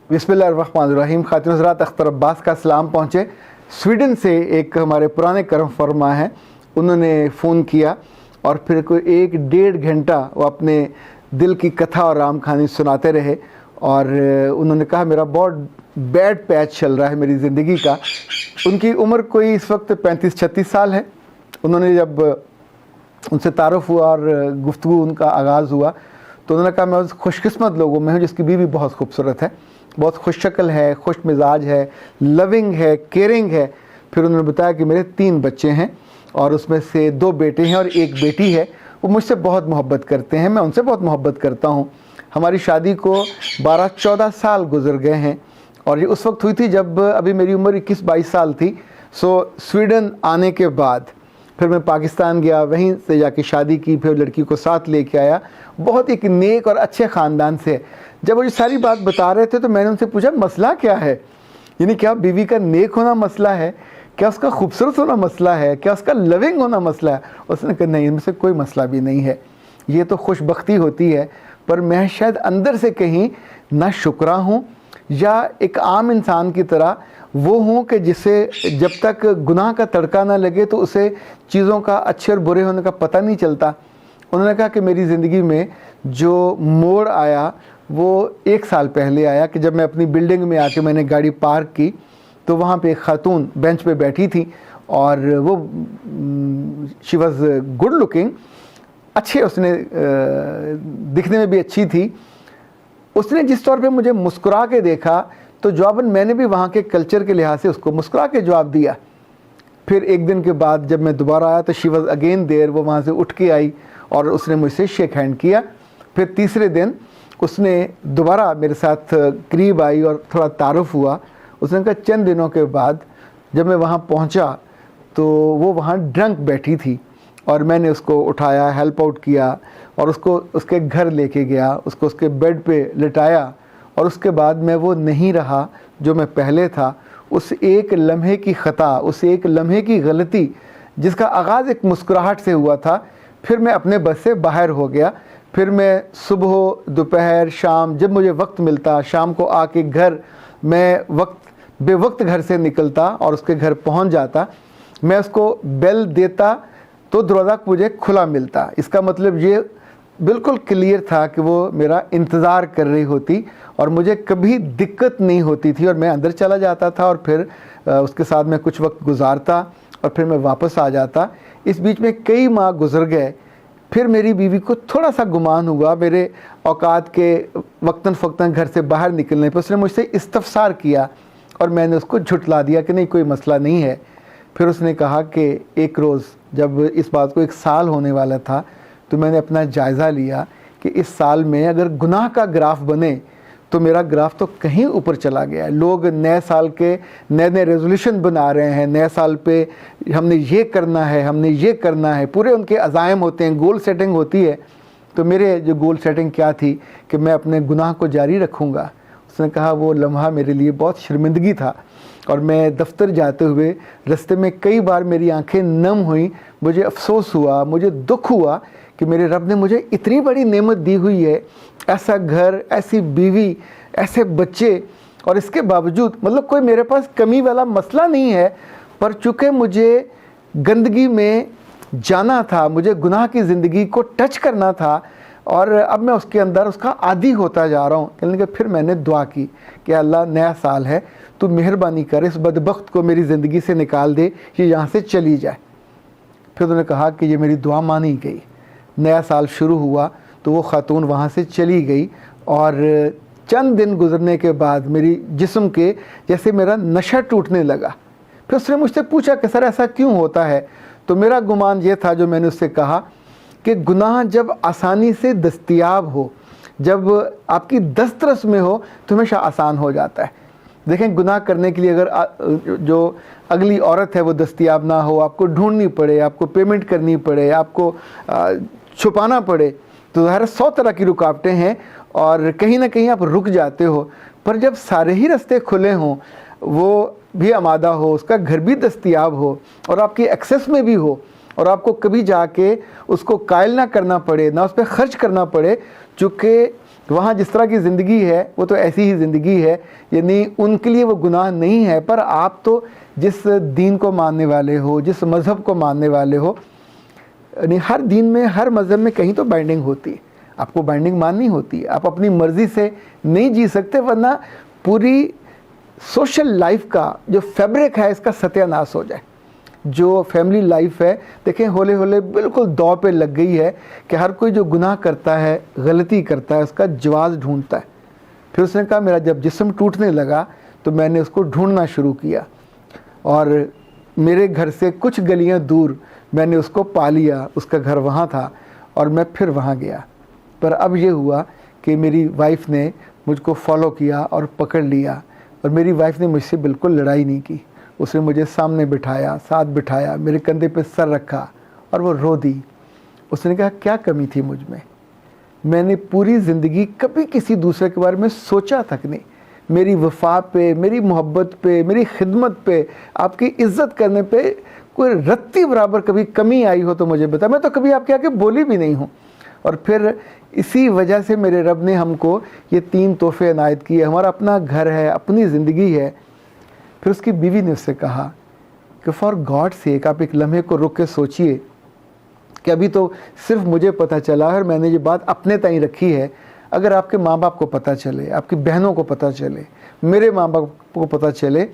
बिस्मिल्लाहिर्रहमानिर्रहीम। खातिन हज़रात, अख्तर अब्बास का सलाम पहुँचे। स्वीडन से एक हमारे पुराने करम फरमा हैं, उन्होंने फ़ोन किया और फिर कोई 1-1.5 घंटा वो अपने दिल की कथा और राम कहानी सुनाते रहे और उन्होंने कहा मेरा बहुत बैड पैच चल रहा है मेरी ज़िंदगी का। उनकी उम्र कोई इस वक्त 35-36 साल है। उन्होंने जब उनसे तारुफ़ हुआ और गुफ्तगू उनका आगाज़ हुआ तो उन्होंने कहा मैं उस खुशकिस्मत लोगों में हूँ जिसकी बीवी बहुत खूबसूरत है, बहुत खुश शक्ल है, खुश मिजाज है, लविंग है, केयरिंग है। फिर उन्होंने बताया कि मेरे 3 बच्चे हैं और उसमें से 2 बेटे हैं और 1 बेटी है। वो मुझसे बहुत मोहब्बत करते हैं, मैं उनसे बहुत मोहब्बत करता हूँ। हमारी शादी को 12-14 साल गुजर गए हैं और ये उस वक्त हुई थी जब अभी मेरी उम्र 21-22 साल थी। स्वीडन आने के बाद फिर मैं पाकिस्तान गया, वहीं से जाके शादी की, फिर लड़की को साथ लेके आया। बहुत एक नेक और अच्छे ख़ानदान से। जब वो ये सारी बात बता रहे थे तो मैंने उनसे पूछा मसला क्या है, यानी क्या बीवी का नेक होना मसला है, क्या उसका खूबसूरत होना मसला है, क्या उसका लविंग होना मसला है। उसने कहा नहीं, इनमें से कोई मसला भी नहीं है, ये तो खुशबख्ती होती है। पर मैं शायद अंदर से कहीं ना शुक्रा हूँ या एक आम इंसान की तरह वो हूँ कि जिसे जब तक गुनाह का तड़का ना लगे तो उसे चीज़ों का अच्छे और बुरे होने का पता नहीं चलता। उन्होंने कहा कि मेरी ज़िंदगी में जो मोड़ आया वो 1 साल पहले आया कि जब मैं अपनी बिल्डिंग में आके मैंने गाड़ी पार्क की तो वहाँ पे एक खातून बेंच पे बैठी थी और वो शी वॉज गुड लुकिंग, अच्छे, उसने दिखने में भी अच्छी थी। उसने जिस तौर पे मुझे मुस्कुरा के देखा तो जवाबन मैंने भी वहाँ के कल्चर के लिहाज से उसको मुस्कुरा के जवाब दिया। फिर 1 दिन के बाद जब मैं दोबारा आया तो शी वॉज अगेन देयर, वो वहाँ से उठ के आई और उसने मुझसे शेक हैंड किया। फिर तीसरे दिन उसने दोबारा मेरे साथ करीब आई और थोड़ा तारुफ हुआ। उसने कहा चंद दिनों के बाद जब मैं वहाँ पहुँचा तो वो वहाँ ड्रंक बैठी थी और मैंने उसको उठाया, हेल्प आउट किया और उसको उसके घर लेके गया, उसको उसके बेड पे लिटाया और उसके बाद मैं वो नहीं रहा जो मैं पहले था। उस एक लम्हे की ख़ता, उस एक लम्हे की गलती जिसका आगाज़ एक मुस्कुराहट से हुआ था, फिर मैं अपने बस से बाहर हो गया। फिर मैं सुबह, दोपहर, शाम जब मुझे वक्त मिलता, शाम को आके घर मैं बेवक्त घर से निकलता और उसके घर पहुंच जाता। मैं उसको बेल देता तो दरवाज़ा मुझे खुला मिलता। इसका मतलब ये बिल्कुल क्लियर था कि वो मेरा इंतज़ार कर रही होती और मुझे कभी दिक्कत नहीं होती थी और मैं अंदर चला जाता था और फिर उसके साथ मैं कुछ वक्त गुजारता और फिर मैं वापस आ जाता। इस बीच में कई माह गुजर गए। फिर मेरी बीवी को थोड़ा सा गुमान हुआ मेरे औकात के वक्तन फ़क्तन घर से बाहर निकलने पर। उसने मुझसे इस्तफसार किया और मैंने उसको झुठला दिया कि नहीं, कोई मसला नहीं है। फिर उसने कहा कि एक रोज़ जब इस बात को 1 साल होने वाला था तो मैंने अपना जायज़ा लिया कि इस साल में अगर गुनाह का ग्राफ बने तो मेरा ग्राफ तो कहीं ऊपर चला गया है। लोग नए साल के नए रेजोल्यूशन बना रहे हैं, नए साल पे हमने ये करना है, हमने ये करना है, पूरे उनके अज़ाइम होते हैं, गोल सेटिंग होती है। तो मेरे जो गोल सेटिंग क्या थी कि मैं अपने गुनाह को जारी रखूँगा। उसने कहा वो लम्हा मेरे लिए बहुत शर्मिंदगी था और मैं दफ्तर जाते हुए रास्ते में कई बार मेरी आंखें नम हुई। मुझे अफसोस हुआ, मुझे दुख हुआ कि मेरे रब ने मुझे इतनी बड़ी नेमत दी हुई है, ऐसा घर, ऐसी बीवी, ऐसे बच्चे, और इसके बावजूद मतलब कोई मेरे पास कमी वाला मसला नहीं है, पर चूँकि मुझे गंदगी में जाना था, मुझे गुनाह की ज़िंदगी को टच करना था और अब मैं उसके अंदर उसका आदी होता जा रहा हूँ। यानी कि फिर मैंने दुआ की कि अल्लाह नया साल है, तू मेहरबानी कर, इस बदबख्त को मेरी ज़िंदगी से निकाल दे, ये यहाँ से चली जाए। फिर उन्होंने कहा कि ये मेरी दुआ मानी गई। नया साल शुरू हुआ तो वो ख़ातून वहाँ से चली गई और चंद दिन गुजरने के बाद मेरी जिस्म के जैसे मेरा नशा टूटने लगा। फिर उसने मुझसे पूछा कि सर ऐसा क्यों होता है। तो मेरा गुमान ये था जो मैंने उससे कहा कि गुनाह जब आसानी से दस्तयाब हो, जब आपकी दस्तरस में हो तो हमेशा आसान हो जाता है। देखें, गुनाह करने के लिए अगर जो अगली औरत है वो दस्तयाब ना हो, आपको ढूंढनी पड़े, आपको पेमेंट करनी पड़े, आपको छुपाना पड़े, तो ज़ाहिर 100 तरह की रुकावटें हैं और कहीं ना कहीं आप रुक जाते हो। पर जब सारे ही रास्ते खुले हों, वो भी आमादा हो, उसका घर भी दस्तयाब हो और आपकी एक्सेस में भी हो और आपको कभी जाके उसको कायल ना करना पड़े, ना उस पर ख़र्च करना पड़े, चूँकि وہاں جس طرح کی زندگی ہے وہ تو ایسی ہی زندگی ہے، یعنی ان کے لیے وہ گناہ نہیں ہے، پر آپ تو جس دین کو ماننے والے ہو، جس مذہب کو ماننے والے ہو، یعنی ہر دین میں، ہر مذہب میں کہیں تو بائنڈنگ ہوتی ہے، آپ کو بائنڈنگ ماننی ہوتی ہے، آپ اپنی مرضی سے نہیں جی سکتے، ورنہ پوری سوشل لائف کا جو فیبرک ہے اس کا ستیہ ناش ہو جائے۔ جو فیملی لائف ہے دیکھیں ہولے ہولے بالکل دو پہ لگ گئی ہے کہ ہر کوئی جو گناہ کرتا ہے، غلطی کرتا ہے، اس کا جواز ڈھونڈتا ہے۔ پھر اس نے کہا میرا جب جسم ٹوٹنے لگا تو میں نے اس کو ڈھونڈنا شروع کیا، اور میرے گھر سے کچھ گلیاں دور میں نے اس کو پا لیا، اس کا گھر وہاں تھا اور میں پھر وہاں گیا۔ پر اب یہ ہوا کہ میری وائف نے مجھ کو فالو کیا اور پکڑ لیا، اور میری وائف نے مجھ سے بالکل لڑائی نہیں کی، اس نے مجھے سامنے بٹھایا، ساتھ بٹھایا، میرے کندھے پہ سر رکھا اور وہ رو دی۔ اس نے کہا کیا کمی تھی مجھ میں نے پوری زندگی کبھی کسی دوسرے کے بارے میں سوچا تک نہیں، میری وفا پہ، میری محبت پہ، میری خدمت پہ، آپ کی عزت کرنے پہ کوئی رتی برابر کبھی کمی آئی ہو تو مجھے بتا، میں تو کبھی آپ کے آگے بولی بھی نہیں ہوں۔ اور پھر اسی وجہ سے میرے رب نے ہم کو یہ 3 تحفے عنایت کیے، ہمارا اپنا گھر ہے، اپنی زندگی ہے۔ پھر اس کی بیوی نے اس سے کہا کہ فار گاڈ سیک آپ ایک لمحے کو رک کے سوچئے کہ ابھی تو صرف مجھے پتہ چلا اور میں نے یہ بات اپنے تئیں رکھی ہے، اگر آپ کے ماں باپ کو پتہ چلے، آپ کی بہنوں کو پتہ چلے، میرے ماں باپ کو پتہ چلے،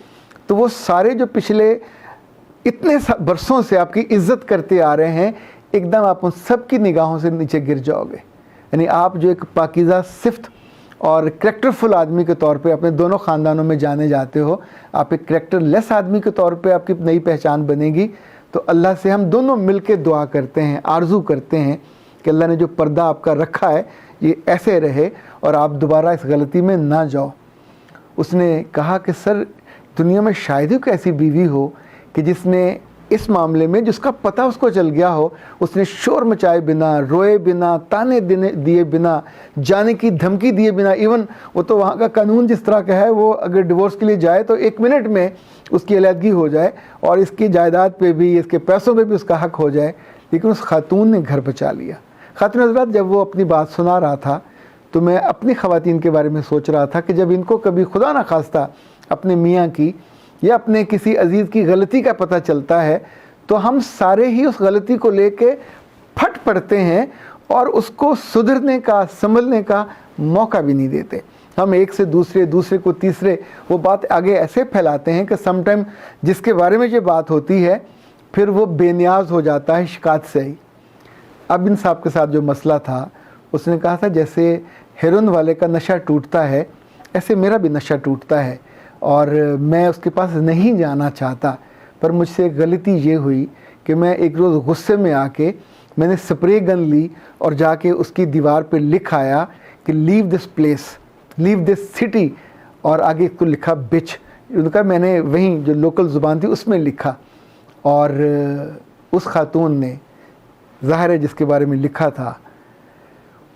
تو وہ سارے جو پچھلے اتنے برسوں سے آپ کی عزت کرتے آ رہے ہیں، ایک دم آپ ان سب کی نگاہوں سے نیچے گر جاؤ گے۔ یعنی آپ جو ایک پاکیزہ صفت اور کریکٹر فل آدمی کے طور پہ اپنے دونوں خاندانوں میں جانے جاتے ہو، آپ ایک کریکٹر لیس آدمی کے طور پہ آپ کی نئی پہچان بنے گی۔ تو اللہ سے ہم دونوں مل کے دعا کرتے ہیں، آرزو کرتے ہیں کہ اللہ نے جو پردہ آپ کا رکھا ہے یہ ایسے رہے اور آپ دوبارہ اس غلطی میں نہ جاؤ۔ اس نے کہا کہ سر دنیا میں شاید ہی کوئی ایسی بیوی ہو کہ جس نے اس معاملے میں، جس کا پتہ اس کو چل گیا ہو، اس نے شور مچائے بنا، روئے بنا، تانے دیے بنا، جانے کی دھمکی دیے بنا، ایون وہ تو وہاں کا قانون جس طرح کا ہے، وہ اگر ڈیورس کے لیے جائے تو 1 منٹ میں اس کی علیحدگی ہو جائے اور اس کی جائیداد پہ بھی، اس کے پیسوں پہ بھی اس کا حق ہو جائے، لیکن اس خاتون نے گھر بچا لیا۔ خاتون حضرات جب وہ اپنی بات سنا رہا تھا تو میں اپنی خواتین کے بارے میں سوچ رہا تھا کہ جب ان کو کبھی خدا نہ خواستہ اپنے میاں کی یا اپنے کسی عزیز کی غلطی کا پتہ چلتا ہے تو ہم سارے ہی اس غلطی کو لے کے پھٹ پڑتے ہیں اور اس کو سدھرنے کا، سنبھلنے کا موقع بھی نہیں دیتے۔ ہم ایک سے دوسرے کو تیسرے وہ بات آگے ایسے پھیلاتے ہیں کہ سم ٹائم جس کے بارے میں یہ بات ہوتی ہے پھر وہ بے نیاز ہو جاتا ہے شکایت سے ہی۔ اب ان صاحب کے ساتھ جو مسئلہ تھا، اس نے کہا تھا جیسے ہیروئن والے کا نشہ ٹوٹتا ہے ایسے میرا بھی نشہ ٹوٹتا ہے، اور میں اس کے پاس نہیں جانا چاہتا، پر مجھ سے غلطی یہ ہوئی کہ میں ایک روز غصے میں آ کے میں نے سپرے گن لی اور جا کے اس کی دیوار پہ لکھ آیا کہ لیو this place, leave this city, اور آگے اس کو لکھا بچ۔ ان کا میں نے وہیں جو لوکل زبان تھی اس میں لکھا، اور اس خاتون نے، ظاہر ہے جس کے بارے میں لکھا تھا،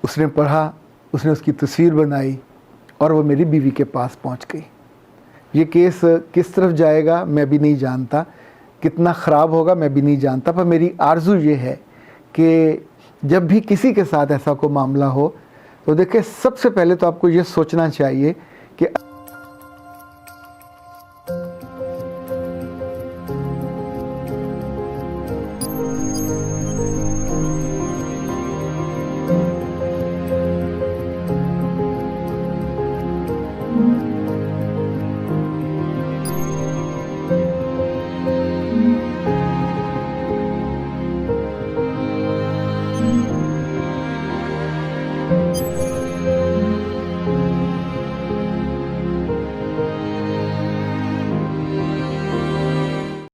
اس نے پڑھا، اس نے اس کی تصویر بنائی اور وہ میری بیوی کے پاس پہنچ گئی۔ یہ کیس کس طرف جائے گا میں بھی نہیں جانتا، کتنا خراب ہوگا میں بھی نہیں جانتا، پر میری آرزو یہ ہے کہ جب بھی کسی کے ساتھ ایسا کوئی معاملہ ہو تو دیکھیں سب سے پہلے تو آپ کو یہ سوچنا چاہیے کہ